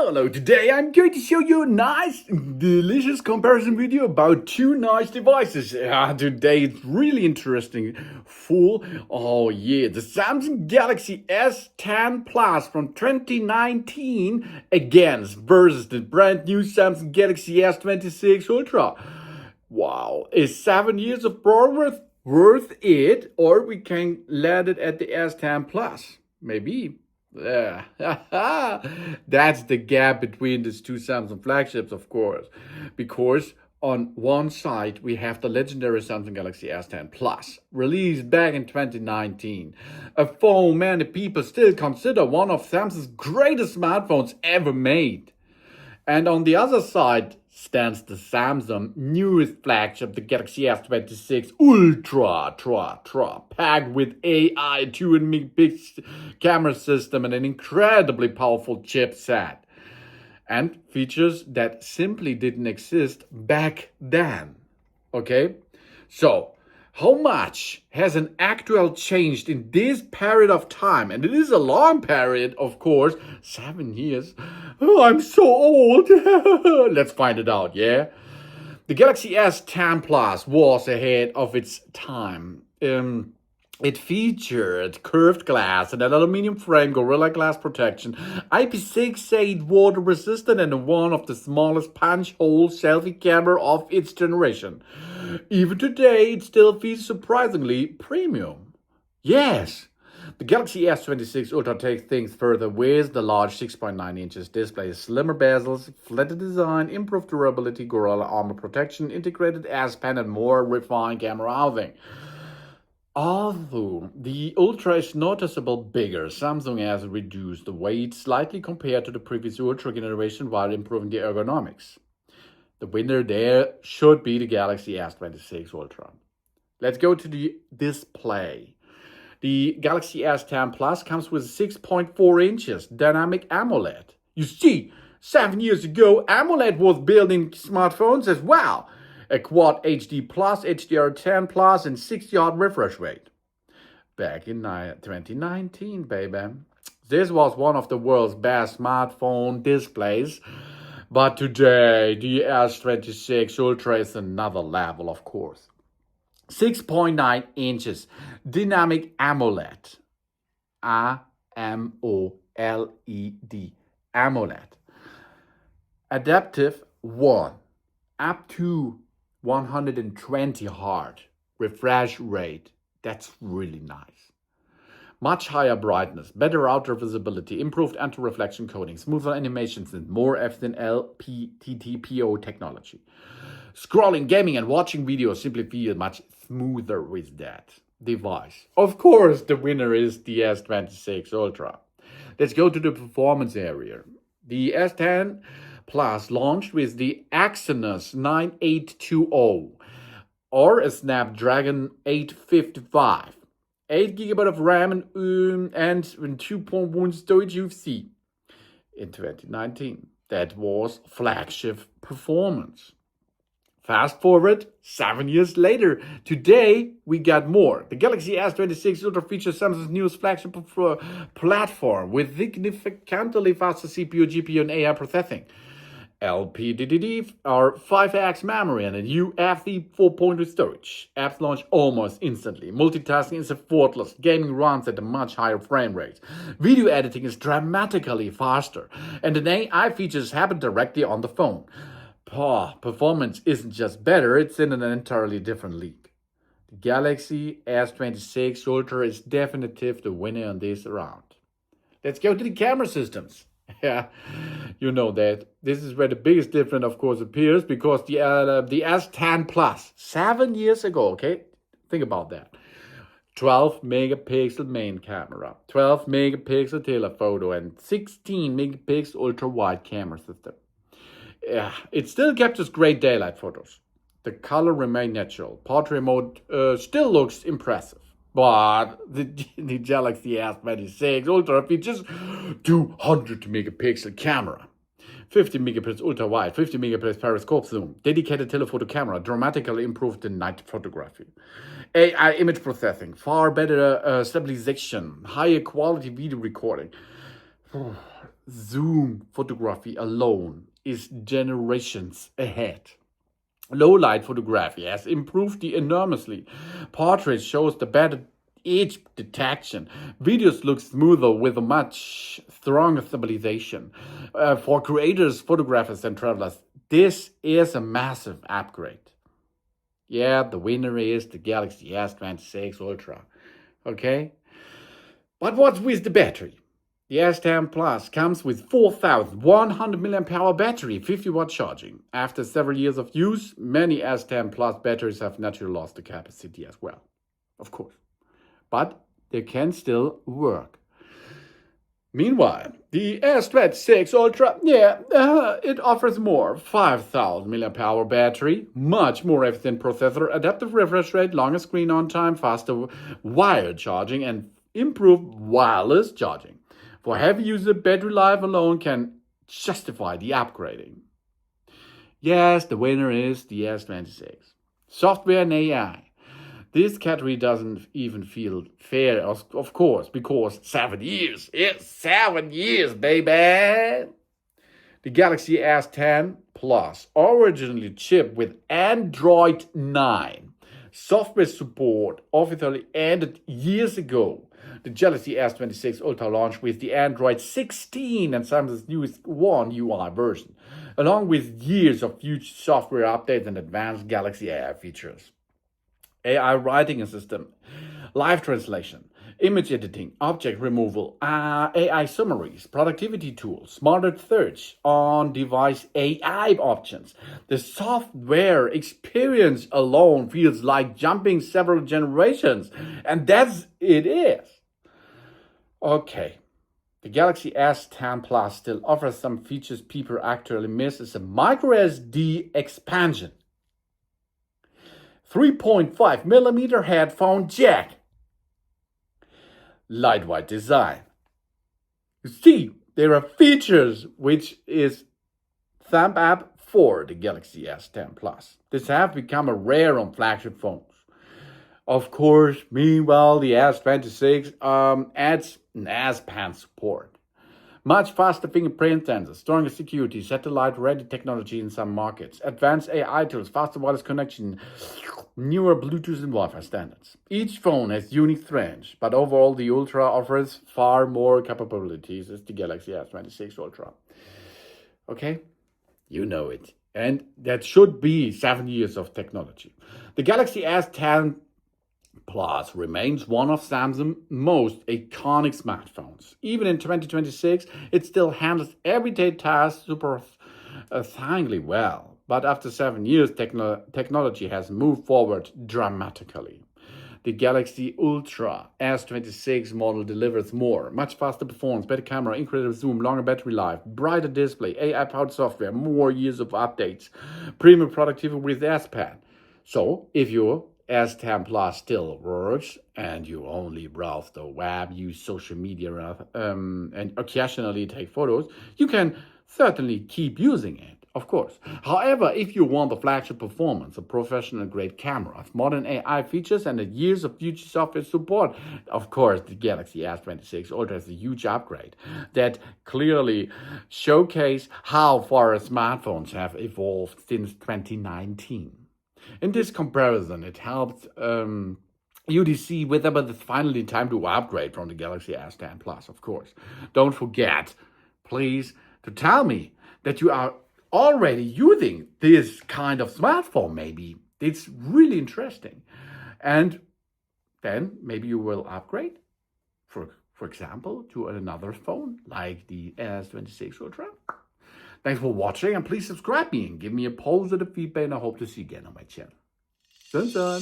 Hello. Today I'm going to show you a nice, delicious comparison video about two nice devices. Today it's really interesting. Oh yeah, the Samsung Galaxy S10 Plus from 2019 versus the brand new Samsung Galaxy S26 Ultra. Wow, is 7 years of progress worth it? Or we can land it at the S10 Plus? Maybe. Yeah, that's the gap between these two Samsung flagships, of course. Because on one side, we have the legendary Samsung Galaxy S10 Plus, released back in 2019. A phone many people still consider one of Samsung's greatest smartphones ever made. And on the other side stands the Samsung newest flagship, the Galaxy S26 Ultra, packed with AI 2-megapixel camera system and an incredibly powerful chipset. And features that simply didn't exist back then. Okay? So, how much has an actual changed in this period of time? And it is a long period, of course. 7 years. Oh, I'm so old. Let's find it out, yeah? The Galaxy S10 Plus was ahead of its time. It featured curved glass and an aluminum frame, Gorilla Glass protection, IP68 water resistant, and one of the smallest punch hole selfie camera of its generation. Even today, it still feels surprisingly premium. Yes, the Galaxy S26 Ultra takes things further with the large 6.9 inches display, slimmer bezels, flatter design, improved durability, Gorilla armor protection, integrated S Pen, and more refined camera housing. Although the Ultra is noticeably bigger, Samsung has reduced the weight slightly compared to the previous Ultra generation while improving the ergonomics. The winner there should be the Galaxy S26 Ultra. Let's go to the display. The Galaxy S10 Plus comes with 6.4 inches dynamic AMOLED. You see, 7 years ago, AMOLED was built in smartphones as well. A Quad HD Plus, HDR10 Plus, and 60Hz refresh rate. Back in 2019, baby. This was one of the world's best smartphone displays. But today, the S26 Ultra is another level, of course. 6.9 inches dynamic AMOLED. AMOLED. AMOLED. Adaptive 1. Up to 120 Hz refresh rate. That's really nice. Much higher brightness, better outer visibility, improved anti-reflection coating, smoother animations, and more efficient LPTTPO technology. Scrolling, gaming, and watching videos simply feel much smoother with that device. Of course, the winner is the S26 Ultra. Let's go to the performance area. The S10 Plus launched with the Exynos 9820 or a Snapdragon 855. 8 GB of RAM and 2.1 storage UFC in 2019. That was flagship performance. Fast forward 7 years later. Today, we got more. The Galaxy S26 Ultra features Samsung's newest flagship platform with significantly faster CPU, GPU, and AI processing. LPDDR are 5x memory and a UFS 4.2 storage. Apps launch almost instantly. Multitasking is effortless. Gaming runs at a much higher frame rate. Video editing is dramatically faster. And the AI features happen directly on the phone. Performance isn't just better, it's in an entirely different league. The Galaxy S26 Ultra is definitively the winner on this round. Let's go to the camera systems. Yeah, you know that. This is where the biggest difference, of course, appears because the S10 Plus, 7 years ago, okay? Think about that. 12 megapixel main camera, 12 megapixel telephoto, and 16 megapixel ultra-wide camera system. Yeah, it still captures great daylight photos. The color remained natural. Portrait mode still looks impressive. But the Galaxy S26 Ultra features 200 megapixel camera, 50 megapixel ultra wide, 50 megapixel periscope zoom, dedicated telephoto camera, dramatically improved in night photography, AI image processing, far better stabilization, higher quality video recording. zoom photography alone is generations ahead. Low light photography has improved enormously. Portrait shows the better edge detection. Videos look smoother with a much stronger stabilization. For creators, photographers, and travelers, this is a massive upgrade. Yeah, the winner is the Galaxy S26 Ultra. Okay? But what's with the battery? The S10 Plus comes with 4,100 mAh battery, 50-watt charging. After several years of use, many S10 Plus batteries have naturally lost the capacity as well, of course. But they can still work. Meanwhile, the S26 Ultra, it offers more. 5,000 mAh battery, much more efficient processor, adaptive refresh rate, longer screen on time, faster wired charging, and improved wireless charging. For heavy user, battery life alone can justify the upgrading. Yes, the winner is the S26. Software and AI. This category doesn't even feel fair, of course, because 7 years. It's 7 years, baby! The Galaxy S10 Plus, originally shipped with Android 9. Software support officially ended years ago. The Galaxy S26 Ultra launched with the Android 16 and Samsung's newest One UI version, along with years of future software updates and advanced Galaxy AI features. AI writing assistant, live translation, image editing, object removal, AI summaries, productivity tools, smarter search, on-device AI options. The software experience alone feels like jumping several generations, and that's it is. Okay, the Galaxy S10 Plus still offers some features people actually miss. It's a microSD expansion, 3.5mm headphone jack, lightweight design. You see, there are features which is thumb up for the Galaxy S10 Plus. This have become a rare on flagship phones. Of course, meanwhile, the S26 adds an S Pen support. Much faster fingerprint sensors, stronger security, satellite-ready technology in some markets, advanced AI tools, faster wireless connection, newer Bluetooth and Wi-Fi standards. Each phone has unique strengths, but overall the Ultra offers far more capabilities as the Galaxy S26 Ultra. Okay? You know it. And that should be 7 years of technology. The Galaxy S10 Plus remains one of Samsung's most iconic smartphones. Even in 2026, it still handles everyday tasks super finely well. But after 7 years, technology has moved forward dramatically. The Galaxy Ultra S26 model delivers more, much faster performance, better camera, incredible zoom, longer battery life, brighter display, AI-powered software, more years of updates, premium productivity with S Pen. So, if your S10 Plus still works and you only browse the web, use social media, and occasionally take photos, you can certainly keep using it, of course. However, if you want the flagship performance, a professional-grade camera, modern AI features, and years of future software support, of course, the Galaxy S26 Ultra is a huge upgrade that clearly showcases how far smartphones have evolved since 2019. In this comparison, it helps you to see whether it's finally time to upgrade from the Galaxy S10 Plus, of course. Don't forget, please, to tell me that you are already using this kind of smartphone, maybe. It's really interesting. And then maybe you will upgrade, for example, to another phone like the S26 Ultra. Thanks for watching, and please subscribe me and give me a positive feedback, and I hope to see you again on my channel. Dun dun!